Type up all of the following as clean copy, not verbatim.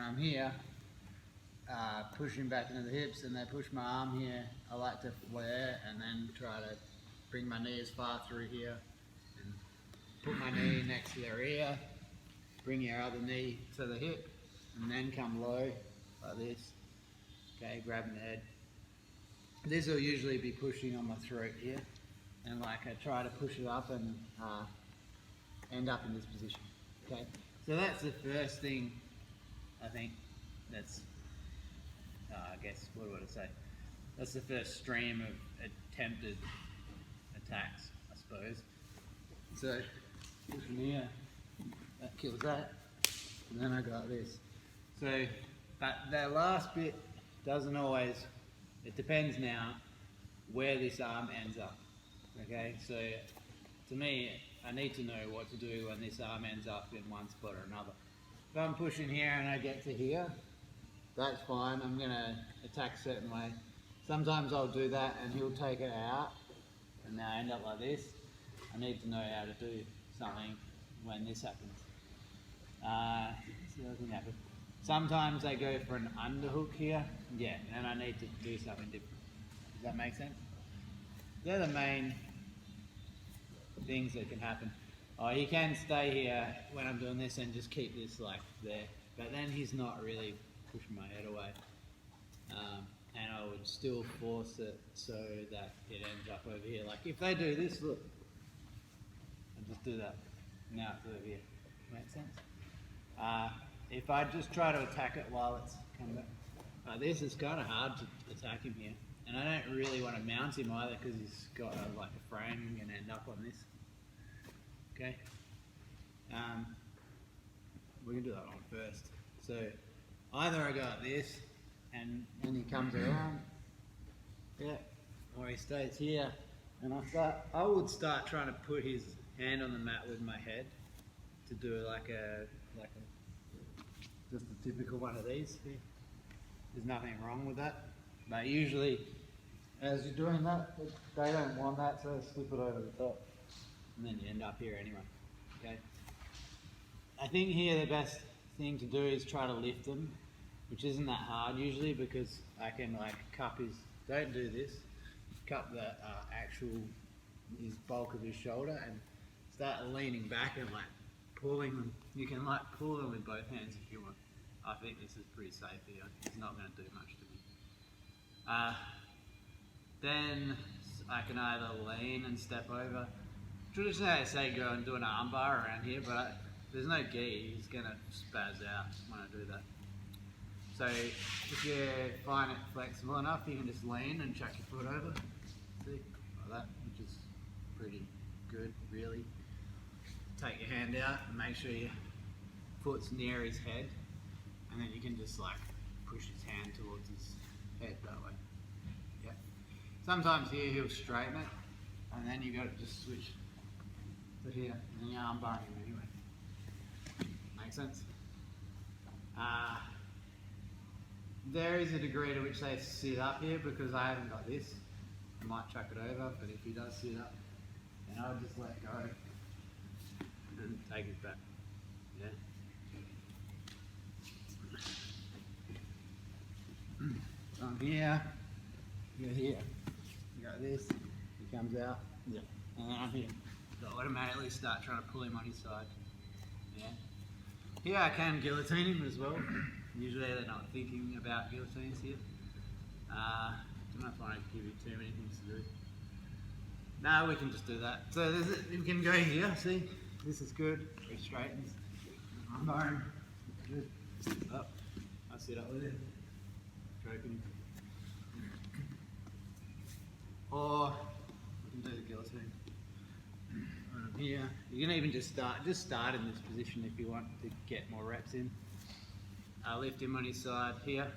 I'm here, pushing back into the hips, and they push my arm here, I like to flare and then try to bring my knee as far through here and put my knee next to their ear, bring your other knee to the hip, and then come low like this. Okay, grabbing the head. This will usually be pushing on my throat here, and like I try to push it up and end up in this position. Okay, so that's the first thing I think that's, I guess, what do I say? That's the first stream of attempted attacks, I suppose. So, pushing here, that kills that, and then I got this. So, but that last bit doesn't always, it depends now where this arm ends up. Okay, so to me, I need to know what to do when this arm ends up in one spot or another. If I'm pushing here and I get to here, that's fine, I'm going to attack a certain way. Sometimes I'll do that and he'll take it out and now I end up like this. I need to know how to do something when this happens. So that doesn't happen. Sometimes they go for an underhook here, yeah, and I need to do something different. Does that make sense? They're the main things that can happen. Oh, he can stay here when I'm doing this and just keep this like there, but then he's not really pushing my head away. And I would still force it so that it ends up over here. Like if they do this, look, and just do that. Now it's over here. Make sense? If I just try to attack it while it's coming back, this is kind of hard to attack him here. And I don't really want to mount him either because he's got like a frame and end up on this. Okay? We can do that one first. So either I go like this and then he comes around, yeah, or he stays here, and I would start trying to put his hand on the mat with my head to do like a just a typical one of these here. There's nothing wrong with that, but usually as you're doing that, they don't want that, so slip it over the top, and then you end up here anyway. Okay. I think here the best thing to do is try to lift them, which isn't that hard usually because I can like cup his. Don't do this. Cup the his bulk of his shoulder and start leaning back and like pulling them. You can like pull them with both hands if you want. I think this is pretty safe here. It's not going to do much to me. Then I can either lean and step over. Traditionally I say go and do an arm bar around here, but there's no gi. He's going to spaz out when I do that. So if you find it flexible enough, you can just lean and chuck your foot over. See, like that, which is pretty good, really. Take your hand out and make sure your foot's near his head, and then you can just like push his hand towards his head that way. Yeah. Sometimes here he'll straighten it, and then you got to just switch to here, and then you arm bar him anyway. Make sense? There is a degree to which they sit up here because I haven't got this. I might chuck it over, but if he does sit up, then I'll just let go and take it back. Yeah. From here, you go here. You got this, he comes out, yeah. And then I'm here. So I automatically start trying to pull him on his side. Yeah. Here I can guillotine him as well. Usually they're not thinking about guillotines here. I don't know if I want to give you too many things to do. No, we can just do that. So we can go here, see? This is good. He straightens. I'm going. Good. Up. I sit up with him. Stroking him. Or we can do the guillotine. Right here. You can even just start in this position if you want to get more reps in. Lift him on his side here.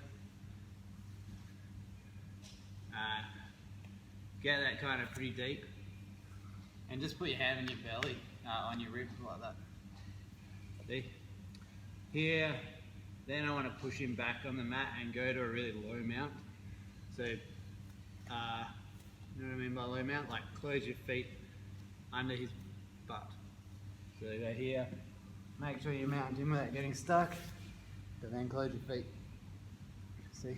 Get that kind of pretty deep. And just put your hand on your belly, on your rib like that. See? Here, then I want to push him back on the mat and go to a really low mount. So, you know what I mean by low mount? Like close your feet under his butt. So go here, make sure you mount him without getting stuck. but then close your feet. See?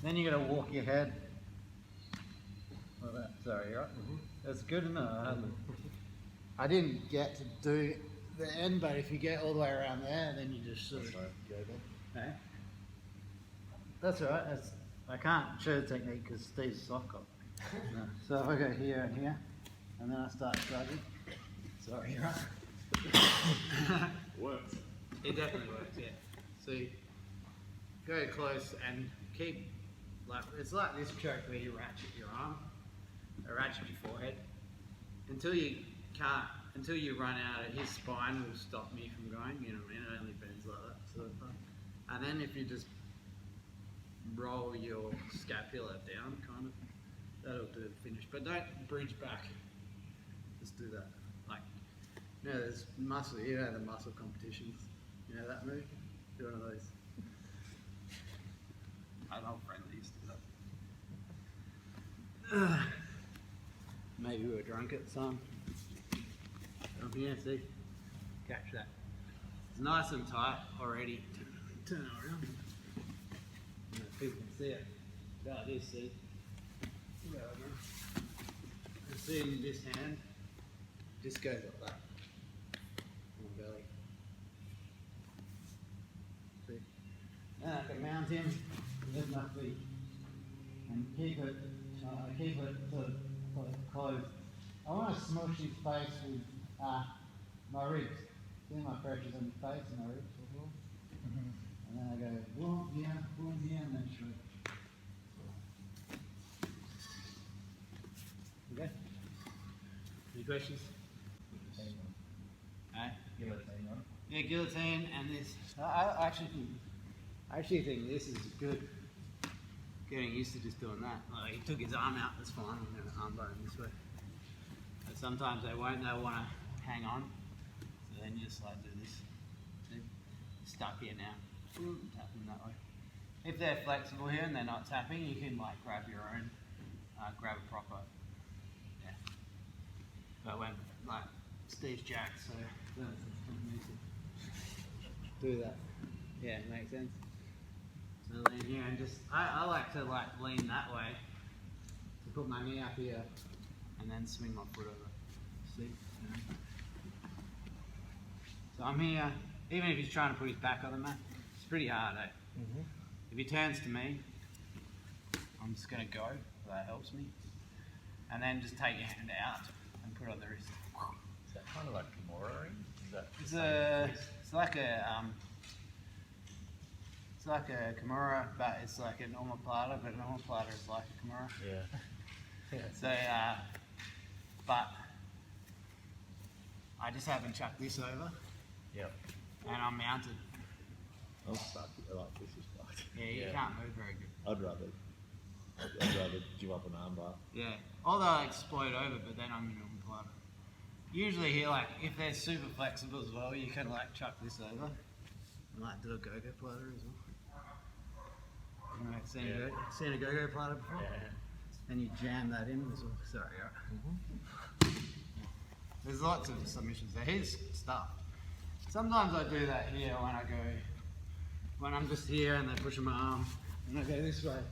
Then you gotta walk your head. Like that. Sorry, right? That's good enough. I didn't get to do the end, but if you get all the way around there, then you just sort of. Okay. That's alright. I can't show the technique because Steve's a soft cop. No. So if I go here and here, and then I start shrugging. Sorry, right? Works. It definitely works, yeah. So you go close and keep, like, it's like this choke where you ratchet your arm, or ratchet your forehead, until you can't, until you run out of, his spine will stop me from going, you know what I mean? It only bends like that, sort of thing. And then if you just roll your scapula down, kind of, that'll do the finish. But don't bridge back, just do that. Like, you know, there's muscle, you know, the muscle competitions. You know that move? Do one of those. An old friend that used to do that. Maybe we were drunk at the time. From here, see? Catch that. It's nice and tight already. Turn it around. You know, people can see it. Like this, see? Go again. And see in this hand, just goes like that. On the belly. See? Then I can mount him, lift my feet, and keep it sort of closed. I want to smush his face with my ribs. See my pressure's on his face and my ribs. And then I go boom here, and then shrug. Okay? Any questions? Guillotine on. Yeah, guillotine and this. I actually think this is good. Getting used to just doing that. Like, he took his arm out, that's fine. I'm going to arm bone this way. But sometimes they won't, they'll want to hang on. So then you just like do this. See? Stuck here now. Boom, tap them that way. If they're flexible here and they're not tapping, you can like grab your own, grab a proper. Yeah. But when, like, Steve's jacked, so do that. Yeah, makes sense. So lean here and just, I like to like lean that way, to put my knee up here and then swing my foot over. See? Yeah. So I'm here, even if he's trying to put his back on the mat, it's pretty hard, eh? If he turns to me, I'm just going to go, so that helps me. And then just take your hand out and put it on the wrist. Is that kind of like Kimura? It's like a Kimura, but it's like an omoplata, but an omoplata is like a Kimura. Yeah. So, but I just haven't chucked this over. Yep. And I'm mounted. I'm stuck. Like this is fucked. Yeah, you can't move very good. I'd rather give up an armbar. Yeah, although I explode over, but then I'm in an omoplata. Usually here, like, if they're super flexible as well, you can like chuck this over. And like do a go-go platter as well. You know, seen a go-go platter before? Yeah. And you jam that in as well. Sorry, right? There's lots of submissions there. Here's stuff. Sometimes I do that here when I'm just here and they're pushing my arm, and I go this way,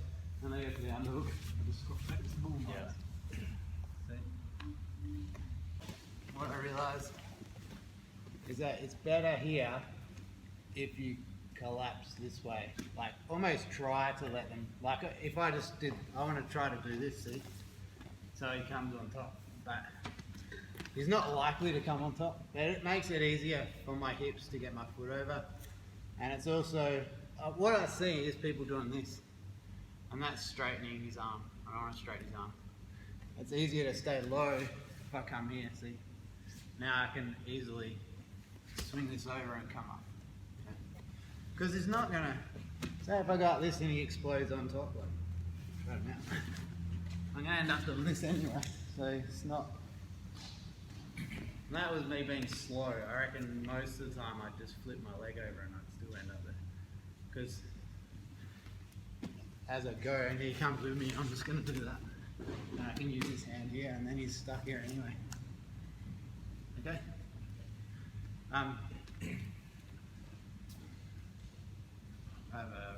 and they go to the underhook. I just squat back, boom. Yeah. See? What I realise is that it's better here if you collapse this way. Like, almost try to let them, like if I just did, I want to try to do this, see? So he comes on top, but he's not likely to come on top, but it makes it easier for my hips to get my foot over. And it's also, what I see is people doing this, and that's straightening his arm. I don't want to straighten his arm. It's easier to stay low if I come here, see? Now I can easily swing this over and come up. Because it's not going to, say if I got this and he explodes on top, like, try him out. I'm going to end up doing this anyway, so it's not. And that was me being slow. I reckon most of the time I'd just flip my leg over and I'd still end up there. Because as I go and he comes with me, I'm just going to do that. And I can use his hand here and then he's stuck here anyway. Okay? have a